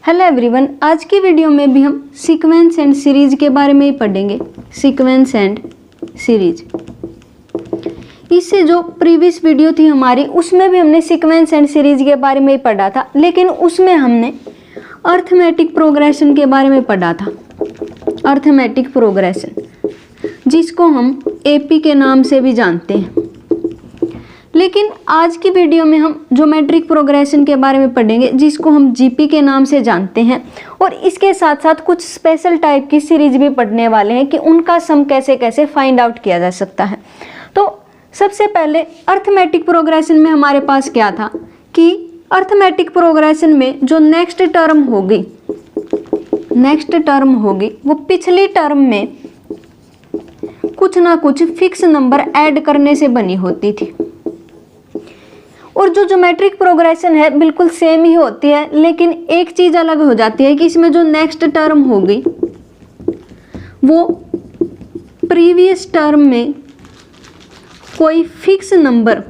Hello everyone, आज की video में भी हम सीक्वेंस एंड सीरीज के बारे में ही पढ़ेंगे। सीक्वेंस एंड सीरीज, इससे जो प्रीवियस वीडियो थी हमारी, उसमें भी हमने सीक्वेंस एंड सीरीज के बारे में ही पढ़ा था, लेकिन उसमें हमने अर्थमेटिक प्रोग्रेशन के बारे में पढ़ा था। अर्थमेटिक प्रोग्रेशन, जिसको हम एपी के नाम से भी जानते हैं। लेकिन आज की वीडियो में हम ज्योमेट्रिक प्रोग्रेशन के बारे में पढ़ेंगे, जिसको हम जीपी के नाम से जानते हैं। और इसके साथ साथ कुछ स्पेशल टाइप की सीरीज भी पढ़ने वाले हैं कि उनका सम कैसे कैसे फाइंड आउट किया जा सकता है। तो सबसे पहले अर्थमेटिक प्रोग्रेशन में हमारे पास क्या था कि अर्थमेटिक प्रोग्रेशन में जो नेक्स्ट टर्म होगी वो पिछली टर्म में कुछ ना कुछ फिक्स नंबर ऐड करने से बनी होती थी। और जो ज्योमेट्रिक प्रोग्रेशन है बिल्कुल सेम ही होती है, लेकिन एक चीज अलग हो जाती है कि इसमें जो नेक्स्ट टर्म होगी वो प्रीवियस टर्म में कोई फिक्स नंबर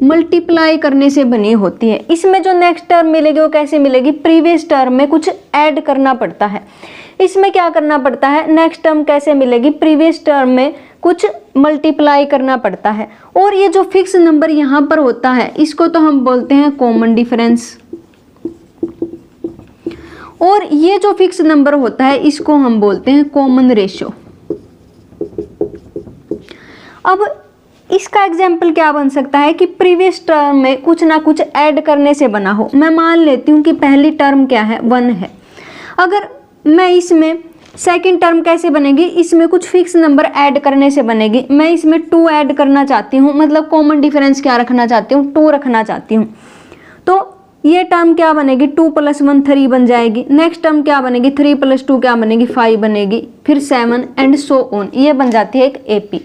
मल्टीप्लाई करने से बनी होती है। इसमें जो नेक्स्ट टर्म मिलेगी वो कैसे मिलेगी? प्रीवियस टर्म में कुछ ऐड करना पड़ता है। इसमें क्या करना पड़ता है? नेक्स्ट टर्म कैसे मिलेगी? प्रीवियस टर्म में कुछ मल्टीप्लाई करना पड़ता है। और ये जो फिक्स नंबर यहाँ पर होता है, इसको तो हम बोलते हैं कॉमन डिफरेंस। और ये जो फिक्स नंबर होता है, इसको हम बोलते हैं कॉमन रेशियो। अब इसका एग्जाम्पल क्या बन सकता है कि प्रीवियस टर्म में कुछ ना कुछ ऐड करने से बना हो। मैं मान लेती हूँ कि पहली टर्म क्या है? 1 है। अगर मैं इसमें सेकंड टर्म कैसे बनेगी? इसमें कुछ फिक्स नंबर ऐड करने से बनेगी। मैं इसमें 2 ऐड करना चाहती हूँ, मतलब कॉमन डिफरेंस क्या रखना चाहती हूँ? 2 रखना चाहती हूँ। तो ये टर्म क्या बनेगी? 2 + 1 3 बन जाएगी। नेक्स्ट टर्म क्या बनेगी? 3 + 2 क्या बनेगी? 5 बनेगी। फिर 7 एंड सो ऑन। ये बन जाती है एक एपी।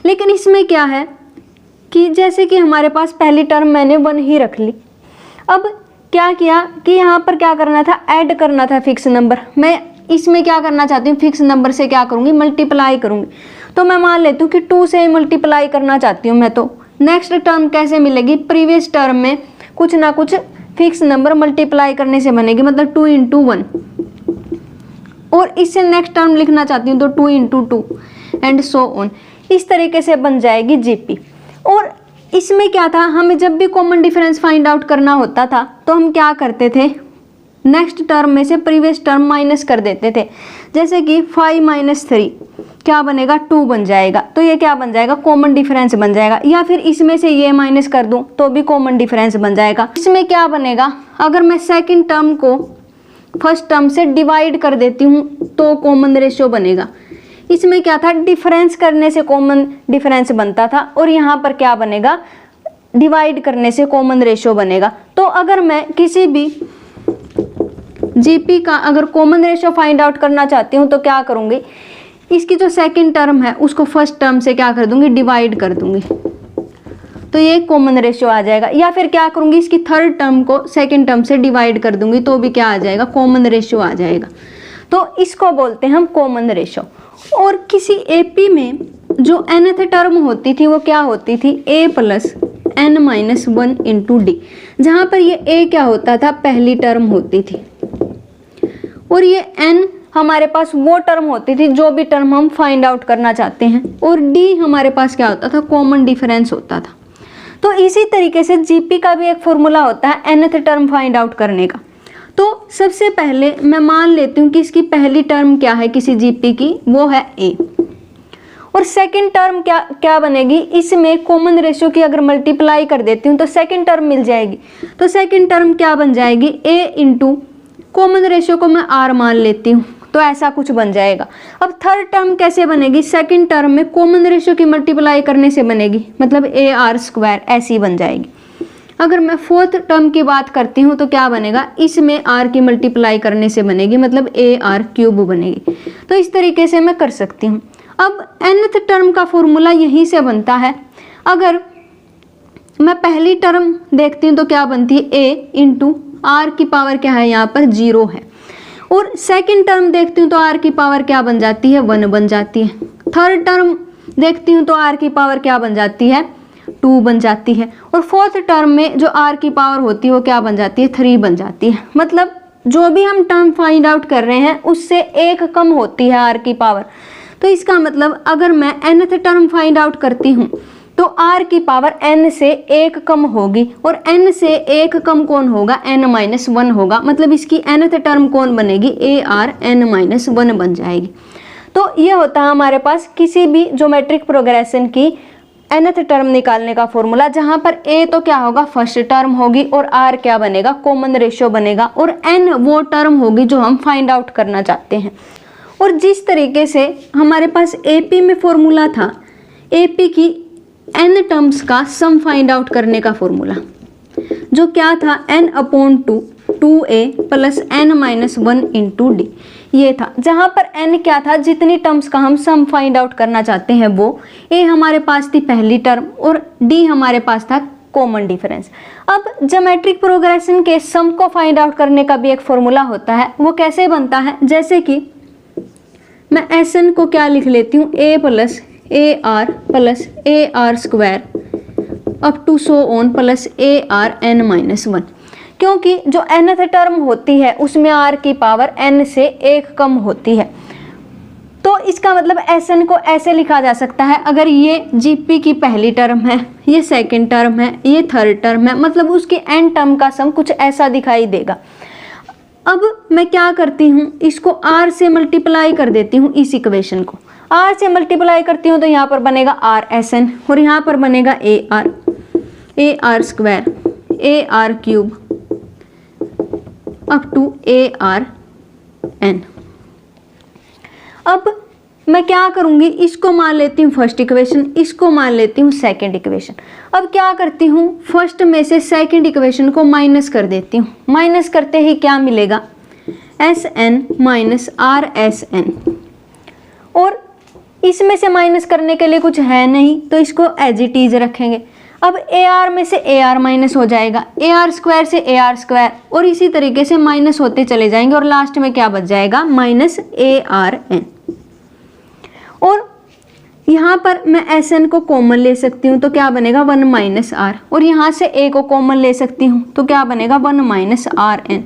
लेकिन इसमें क्या है कि जैसे कि हमारे पास पहली टर्म मैंने 1 ही रख ली। अब क्या किया कि यहाँ पर क्या करना था? ऐड करना था फिक्स नंबर। मैं इसमें क्या करना चाहती हूँ? फिक्स नंबर से क्या करूँगी? मल्टीप्लाई करूँगी। तो मैं मान लेती हूँ कि 2 से मल्टीप्लाई करना चाहती हूँ मैं। तो नेक्स्ट टर्म कैसे मिलेगी? प्रीवियस टर्म में कुछ ना कुछ फिक्स नंबर मल्टीप्लाई करने से बनेगी, मतलब 2 × 1। और इससे नेक्स्ट टर्म लिखना चाहती हूँ तो 2 × 2 एंड सो ऑन। इस तरीके से बन जाएगी जीपी। और इसमें क्या था, हमें जब भी कॉमन डिफरेंस फाइंड आउट करना होता था तो हम क्या करते थे? नेक्स्ट टर्म में से प्रीवियस टर्म माइनस कर देते थे। जैसे कि 5 - 3 क्या बनेगा? 2 बन जाएगा। तो ये क्या बन जाएगा? कॉमन डिफरेंस बन जाएगा। या फिर इसमें से ये माइनस कर दूं तो भी कॉमन डिफरेंस बन जाएगा। इसमें क्या बनेगा? अगर मैं सेकंड टर्म को फर्स्ट टर्म से डिवाइड कर देती हूँ तो कॉमन रेशियो बनेगा। इसमें क्या था? डिफरेंस करने से कॉमन डिफरेंस बनता था, और यहाँ पर क्या बनेगा? डिवाइड करने से कॉमन रेशियो बनेगा। तो अगर मैं किसी भी जीपी का अगर कॉमन रेशियो फाइंड आउट करना चाहती हूँ तो क्या करूँगी? इसकी जो सेकंड टर्म है उसको फर्स्ट टर्म से क्या कर दूंगी? डिवाइड कर दूंगी। तो ये कॉमन रेशियो आ जाएगा। या फिर क्या करूँगी? इसकी थर्ड टर्म को सेकंड टर्म से डिवाइड कर दूंगी तो भी क्या आ जाएगा? कॉमन रेशियो आ जाएगा। तो इसको बोलते हैं हम कॉमन रेशियो। और किसी एपी में जो nth टर्म होती थी वो क्या होती थी? a + n - 1 × d। जहाँ पर ये a क्या होता था? पहली टर्म होती थी। और ये n हमारे पास वो टर्म होती थी जो भी टर्म हम फाइंड आउट करना चाहते हैं। और d हमारे पास क्या होता था? कॉमन डिफरेंस होता था। तो इसी तरीके से जीपी का भी एक फॉर्मूला होता है nth टर्म फाइंड आउट करने का। तो सबसे पहले मैं मान लेती हूँ कि इसकी पहली टर्म क्या है किसी जीपी की? वो है a। और सेकंड टर्म क्या बनेगी? इसमें कॉमन रेशियो की अगर मल्टीप्लाई कर देती हूँ तो सेकंड टर्म मिल जाएगी। तो सेकंड टर्म क्या बन जाएगी? a × कॉमन रेशियो को मैं r मान लेती हूँ, तो ऐसा कुछ बन जाएगा। अब थर्ड टर्म कैसे बनेगी? सेकंड टर्म में कॉमन रेशियो की मल्टीप्लाई करने से बनेगी, मतलब AR² ऐसी बन जाएगी। अगर मैं फोर्थ टर्म की बात करती हूँ तो क्या बनेगा? इसमें r की मल्टीप्लाई करने से बनेगी, मतलब AR³ बनेगी। तो इस तरीके से मैं कर सकती हूँ। अब nth टर्म का फॉर्मूला यहीं से बनता है। अगर मैं पहली टर्म देखती हूँ तो क्या बनती है? a × r की पावर क्या है? यहाँ पर 0 है। और सेकंड टर्म देखती हूँ तो r की पावर क्या बन जाती है? 1 बन जाती है। थर्ड टर्म देखती हूँ तो r की पावर क्या बन जाती है? 2 बन जाती है, और फोर्थ टर्म में जो r की पावर होती है वो क्या बन जाती है, 3 बन जाती है। मतलब जो भी हम टर्म फाइंड आउट कर रहे हैं उससे एक कम होती है r की पावर। तो इसका मतलब अगर मैं nth टर्म फाइंड आउट करती हूँ तो r की पावर n से एक कम होगी, और n से एक कम कौन होगा, n-1 होगा। मतलब इसकी nth टर्म कौन बनेगी, ARn-1 बन जाएगी। तो ये होता है हमारे पास किसी भी ज्योमेट्रिक प्रोग्रेशन की nth टर्म निकालने का फॉर्मूला, जहां पर a तो क्या होगा, फर्स्ट टर्म होगी, और r क्या बनेगा, कॉमन रेशियो बनेगा, और n वो टर्म होगी जो हम फाइंड आउट करना चाहते हैं। और जिस तरीके से हमारे पास AP में फॉर्मूला था, AP की n टर्म्स का सम फाइंड आउट करने का फॉर्मूला जो क्या था, n/2 2a plus n-1 into D, ये था। जहां पर n क्या था, जितनी टर्म्स का हम सम फाइंड आउट करना चाहते हैं वो, a हमारे पास थी पहली टर्म और d हमारे पास था कॉमन डिफरेंस। अब ज्योमेट्रिक प्रोग्रेशन के सम को फाइंड आउट करने का भी एक फॉर्मूला होता है। वो कैसे बनता है, जैसे कि मैं Sn को क्या लिख लेती हूँ, a plus AR square up to so on plus ARn-1, क्योंकि जो nth टर्म होती है उसमें r की पावर n से एक कम होती है। तो इसका मतलब Sn को ऐसे लिखा जा सकता है, अगर ये GP की पहली टर्म है, ये सेकंड टर्म है, ये थर्ड टर्म है, मतलब उसकी n टर्म का सम कुछ ऐसा दिखाई देगा। अब मैं क्या करती हूँ, इसको r से मल्टीप्लाई कर देती हूँ, इस इक्वेशन को r से मल्टीप्लाई करती हूँ तो यहाँ पर बनेगा RSn और यहाँ पर बनेगा AR square AR cube up to ARn। अब मैं क्या करूँगी, इसको मान लेती हूँ फर्स्ट इक्वेशन, इसको मान लेती हूँ सेकंड इक्वेशन। अब क्या करती हूँ, फर्स्ट में से सेकंड इक्वेशन को माइनस कर देती हूँ। माइनस करते ही क्या मिलेगा, Sn माइनस RSn, और इसमें से माइनस करने के लिए कुछ है नहीं तो इसको एज इट इज रखेंगे। अब AR में से AR माइनस हो जाएगा, AR स्क्वायर से AR स्क्वायर, और इसी तरीके से माइनस होते चले जाएंगे और लास्ट में क्या बच जाएगा, माइनस ARn। और यहाँ पर मैं Sn को कॉमन ले सकती हूँ तो क्या बनेगा, 1 माइनस R, और यहाँ से A को कॉमन ले सकती हूँ तो क्या बनेगा, 1 माइनस Rn।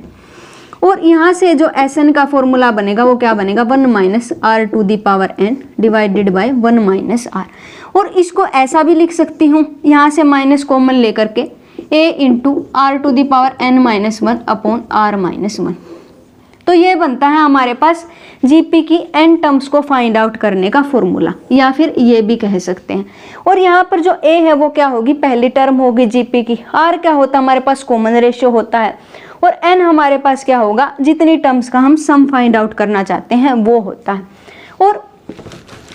और यहाँ से जो Sn का फॉर्मूला बनेगा वो क्या बनेगा, 1 minus R to the power n divided by 1 minus R। और इसको ऐसा भी लिख सकती हूँ, यहाँ से माइनस कॉमन लेकर के a into R to the power n-1 upon R-1। तो ये बनता है हमारे पास GP की n टर्म्स को फाइंड आउट करने का फॉर्मूला, या फिर ये भी कह सकते हैं। और यहाँ पर जो a है वो क्या होगी, पहली टर्म होगी GP की। R क्या होता है, हमारे पास कॉमन रेशियो होता है, और n हमारे पास क्या होगा, जितनी टर्म्स का हम सम फाइंड आउट करना चाहते हैं वो होता है। और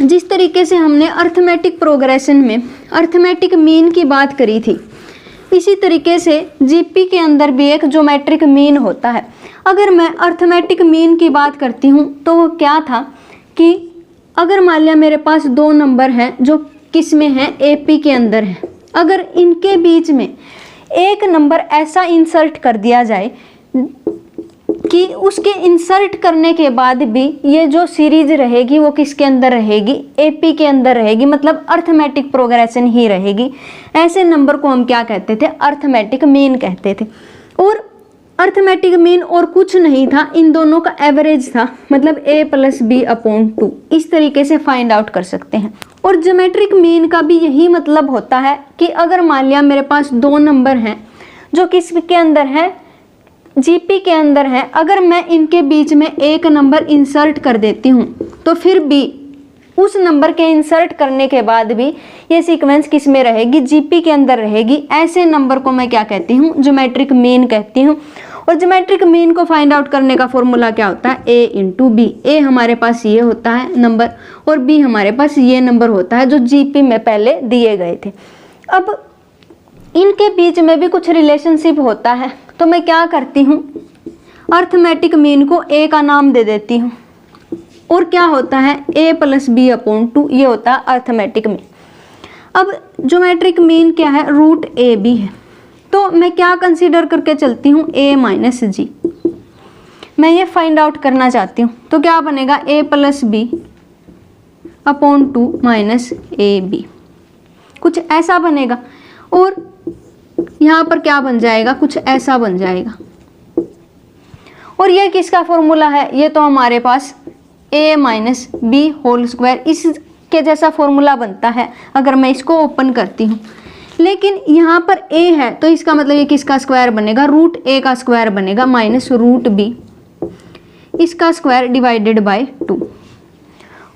जिस तरीके से हमने अर्थमेटिक प्रोग्रेशन में अर्थमेटिक मीन की बात करी थी, इसी तरीके से GP के अंदर भी एक ज्योमेट्रिक मीन होता है। अगर मैं अर्थमेटिक मीन की बात करती हूँ तो वो क्या था कि अगर मान लिया मेरे पास 2 नंबर हैं जो किस में हैं, AP के अंदर है, अगर इनके बीच में एक नंबर ऐसा इंसर्ट कर दिया जाए कि उसके इंसर्ट करने के बाद भी ये जो सीरीज रहेगी वो किसके अंदर रहेगी, AP के अंदर रहेगी, मतलब अर्थमेटिक प्रोग्रेशन ही रहेगी। ऐसे नंबर को हम क्या कहते थे, अर्थमेटिक मीन कहते थे। और अर्थमेटिक मीन और कुछ नहीं था, इन दोनों का एवरेज था, मतलब a प्लस बी अपॉन 2। इस तरीके से फाइंड आउट कर सकते हैं। और ज्योमेट्रिक मीन का भी यही मतलब होता है कि अगर मान लिया मेरे पास 2 नंबर हैं जो किसके अंदर है, GP के अंदर है, अगर मैं इनके बीच में एक नंबर इंसर्ट कर देती हूँ तो फिर भी उस नंबर के इंसर्ट करने के बाद भी ये सीक्वेंस किस में रहेगी, GP के अंदर रहेगी। ऐसे नंबर को मैं क्या कहती हूँ, ज्योमेट्रिक मीन कहती हूँ। और ज्योमेट्रिक मीन को फाइंड आउट करने का फॉर्मूला क्या होता है, a इंटू बी। ए हमारे पास ये होता है नंबर और b हमारे पास ये नंबर होता है जो GP में पहले दिए गए थे। अब इनके बीच में भी कुछ रिलेशनशिप होता है, तो मैं क्या करती हूँ, अर्थमेटिक मीन को a का नाम दे देती हूँ, और क्या होता है a प्लस बी अपॉन 2, ये होता है अर्थमेटिक मीन। अब ज्योमेट्रिक मीन क्या है, रूट AB है, तो मैं क्या कंसीडर करके चलती हूँ, a माइनस जी। मैं ये फाइंड आउट करना चाहती हूँ तो क्या बनेगा, a plus B upon 2 minus AB, कुछ ऐसा बनेगा। और यहाँ पर क्या बन जाएगा, कुछ ऐसा बन जाएगा। और ये किसका फॉर्मूला है, ये तो हमारे पास a minus B whole square इसके जैसा फॉर्मूला बनता है अगर मैं इसको ओपन करती हूँ। लेकिन यहाँ पर a है तो इसका मतलब ये किसका स्क्वायर बनेगा, रूट a का स्क्वायर बनेगा माइनस रूट b इसका स्क्वायर डिवाइडेड बाय 2।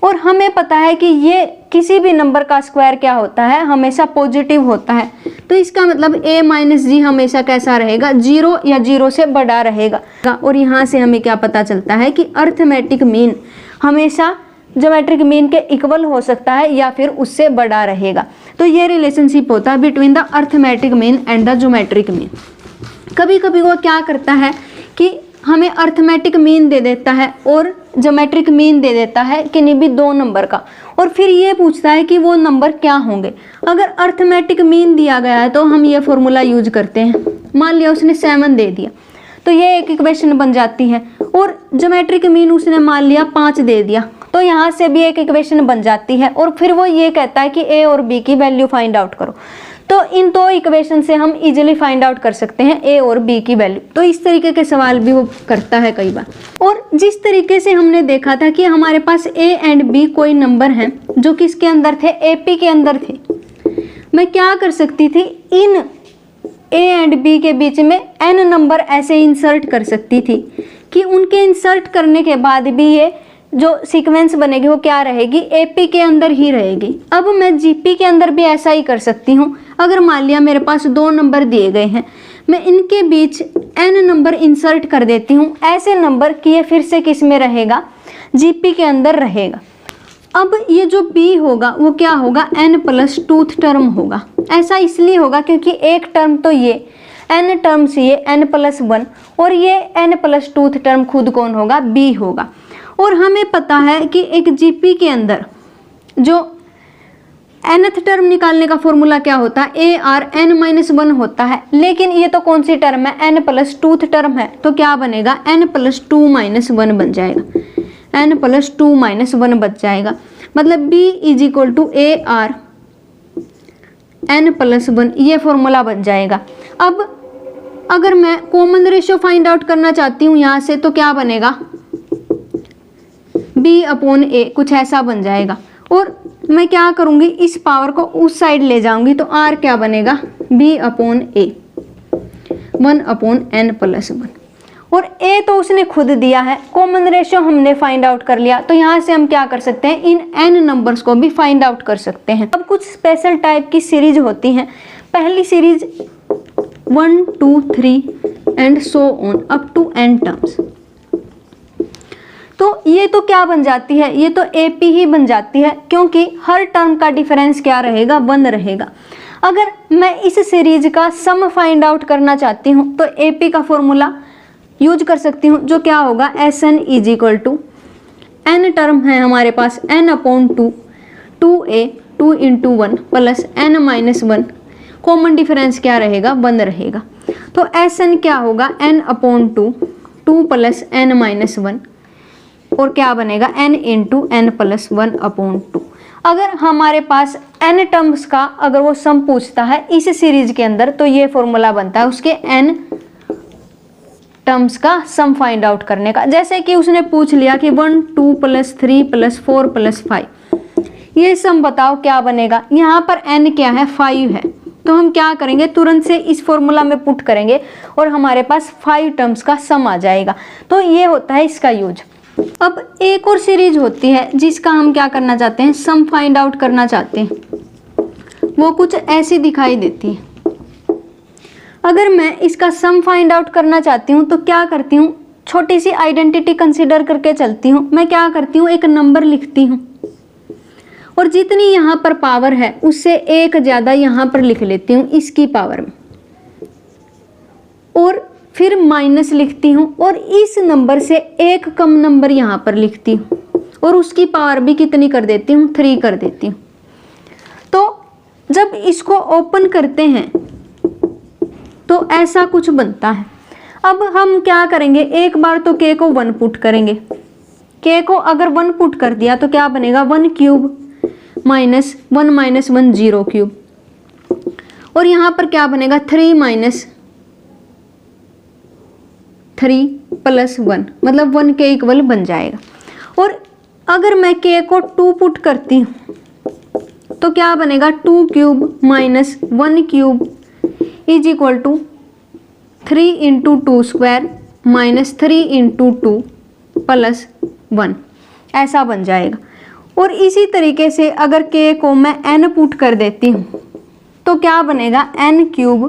और हमें पता है कि ये किसी भी नंबर का स्क्वायर क्या होता है, हमेशा पॉजिटिव होता है। तो इसका मतलब a माइनस जी हमेशा कैसा रहेगा, 0 या 0 से बड़ा रहेगा। और यहाँ से हमें क्या पता चलता है कि अर्थमेटिक मीन हमेशा ज्योमेट्रिक मीन के इक्वल हो सकता है या फिर उससे बड़ा रहेगा। तो ये रिलेशनशिप होता है between the arithmetic mean and the geometric mean. कभी कभी वो क्या करता है कि हमें अर्थमेटिक मीन दे देता है और ज्योमेट्रिक मीन दे देता है किन्हीं भी दो नंबर का, और फिर ये पूछता है कि वो नंबर क्या होंगे। अगर अर्थमेटिक मीन दिया गया है तो हम ये फॉर्मूला यूज करते हैं। मान लिया उसने 7 दे दिया तो ये एक इक्वेशन बन जाती है, और ज्योमेट्रिक मीन उसने मान लिया 5 दे दिया तो यहाँ से भी एक इक्वेशन बन जाती है। और फिर वो ये कहता है कि a और b की वैल्यू फाइंड आउट करो। तो इन दो इक्वेशन से हम इजीली फाइंड आउट कर सकते हैं a और b की वैल्यू। तो इस तरीके के सवाल भी वो करता है कई बार। और जिस तरीके से हमने देखा था कि हमारे पास a एंड b कोई नंबर हैं जो किसके अंदर थे, AP के अंदर थे, मैं क्या कर सकती थी, इन a एंड b के बीच में n नंबर ऐसे इंसर्ट कर सकती थी कि उनके इंसर्ट करने के बाद भी ये जो सीक्वेंस बनेगी वो क्या रहेगी, AP के अंदर ही रहेगी। अब मैं GP के अंदर भी ऐसा ही कर सकती हूँ। अगर मान लिया मेरे पास 2 नंबर दिए गए हैं, मैं इनके बीच n नंबर इंसर्ट कर देती हूँ, ऐसे नंबर कि ये फिर से किस में रहेगा, GP के अंदर रहेगा। अब ये जो B होगा वो क्या होगा, n+2th टर्म होगा। ऐसा इसलिए होगा क्योंकि एक टर्म तो ये n टर्म्स ये n+1 और ये n+2th टर्म खुद कौन होगा, B होगा। और हमें पता है कि एक GP के अंदर जो nth टर्म निकालने का फॉर्मूला क्या होता है, ARn-1 होता है। लेकिन ये तो कौन सी टर्म है, n+2th टर्म है, तो क्या बनेगा, n+2-1 बन जाएगा, n+2-1 बच जाएगा। मतलब B = ARn+1 ये फॉर्मूला बन जाएगा। अब अगर मैं कॉमन रेशियो फाइंड आउट करना चाहती हूँ यहाँ से, तो क्या बनेगा, B/A कुछ ऐसा बन जाएगा। और मैं क्या करूँगी, इस पावर को उस साइड ले जाऊँगी तो R क्या बनेगा, B/A 1/n+1। और A तो उसने खुद दिया है, कॉमन रेशियो हमने फाइंड आउट कर लिया, तो यहाँ से हम क्या कर सकते हैं, इन n नंबर्स को भी फाइंड आउट कर सकते हैं। अब कुछ स्पेशल टाइप की सीरीज होती हैं। पहली series 1 2 3 and so on up to n terms. तो ये तो क्या बन जाती है, ये तो AP ही बन जाती है, क्योंकि हर टर्म का डिफरेंस क्या रहेगा, 1 रहेगा। अगर मैं इस सीरीज का सम फाइंड आउट करना चाहती हूँ तो AP का फॉर्मूला यूज कर सकती हूँ, जो क्या होगा, SN = n टर्म है हमारे पास n/2 2A 2 × 1 plus n-1, common difference क्या रहेगा, 1 रहेगा। तो SN क्या होगा, n/2 2 + n-1 और क्या बनेगा, n × n+1/2। अगर हमारे पास n टर्म्स का अगर वो सम पूछता है इस सीरीज के अंदर, तो ये फॉर्मूला बनता है उसके n टर्म्स का सम फाइंड आउट करने का। जैसे कि उसने पूछ लिया कि 1 2 + 3 + 4 + 5, ये सम बताओ क्या बनेगा। यहाँ पर n क्या है, 5 है, तो हम क्या करेंगे, तुरंत से इस फॉर्मूला में पुट करेंगे और हमारे पास 5 टर्म्स का सम आ जाएगा। तो ये होता है इसका यूज। अब एक और सीरीज होती है जिसका हम क्या करना चाहते हैं, सम फाइंड आउट करना चाहते हैं। वो कुछ ऐसी दिखाई देती है। अगर मैं इसका सम फाइंड आउट करना चाहती हूँ तो क्या करती हूँ, छोटी सी आइडेंटिटी कंसीडर करके चलती हूँ। मैं क्या करती हूँ, एक नंबर लिखती हूँ और जितनी यहाँ पर पावर है उससे एक ज़्यादा यहाँ पर लिख लेती हूँ इसकी पावर में, और फिर माइनस लिखती हूँ और इस नंबर से एक कम नंबर यहाँ पर लिखती हूँ और उसकी पावर भी कितनी कर देती हूँ, 3 कर देती हूँ। तो जब इसको ओपन करते हैं तो ऐसा कुछ बनता है। अब हम क्या करेंगे, एक बार तो k को 1 पुट करेंगे। k को अगर 1 पुट कर दिया तो क्या बनेगा, 1³ -1 -1 0³ और यहाँ पर क्या बनेगा 3 माइनस 3 प्लस 1, मतलब 1 के इक्वल बन जाएगा। और अगर मैं k को 2 पुट करती हूँ तो क्या बनेगा 2 cube minus 1 cube is equal to 3 into 2 square minus 3 into 2 plus 1, ऐसा बन जाएगा। और इसी तरीके से अगर k को मैं n पुट कर देती हूँ तो क्या बनेगा n cube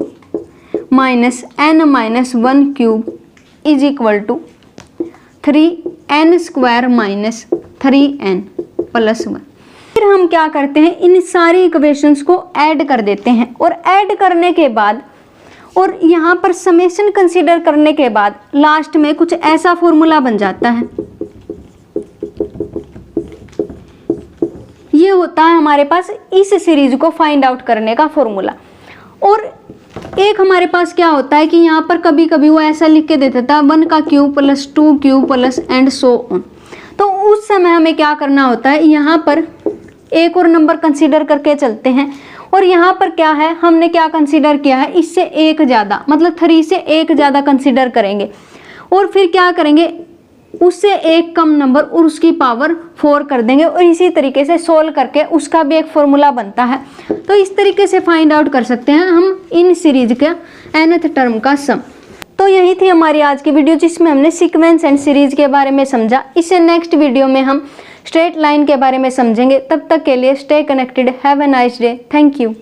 minus n minus 1 cube is equal to 3n square minus 3n plus 1। फिर हम क्या करते हैं, इन सारी इक्वेशंस को ऐड कर देते हैं और ऐड करने के बाद और यहाँ पर समेशन कंसीडर करने के बाद लास्ट में कुछ ऐसा फॉर्मूला बन जाता है। ये होता है हमारे पास इस सीरीज को फाइंड आउट करने का फॉर्मूला। और एक हमारे पास क्या होता है कि यहाँ पर कभी कभी वो ऐसा लिख के देता था 1 का cube plus 2 cube plus and so on. तो उस समय हमें क्या करना होता है, यहाँ पर एक और नंबर कंसीडर करके चलते हैं। और यहाँ पर क्या है, हमने क्या कंसीडर किया है, इससे एक ज़्यादा, मतलब 3 से एक ज़्यादा कंसीडर करेंगे। और फिर क्या करेंगे, उससे एक कम नंबर और उसकी पावर 4 कर देंगे और इसी तरीके से सोल्व करके उसका भी एक फॉर्मूला बनता है। तो इस तरीके से फाइंड आउट कर सकते हैं हम इन सीरीज का nth टर्म का सम। तो यही थी हमारी आज की वीडियो जिसमें हमने सीक्वेंस एंड सीरीज के बारे में समझा। इससे नेक्स्ट वीडियो में हम स्ट्रेट लाइन के बारे में समझेंगे। तब तक के लिए stay connected, have a nice day, thank you.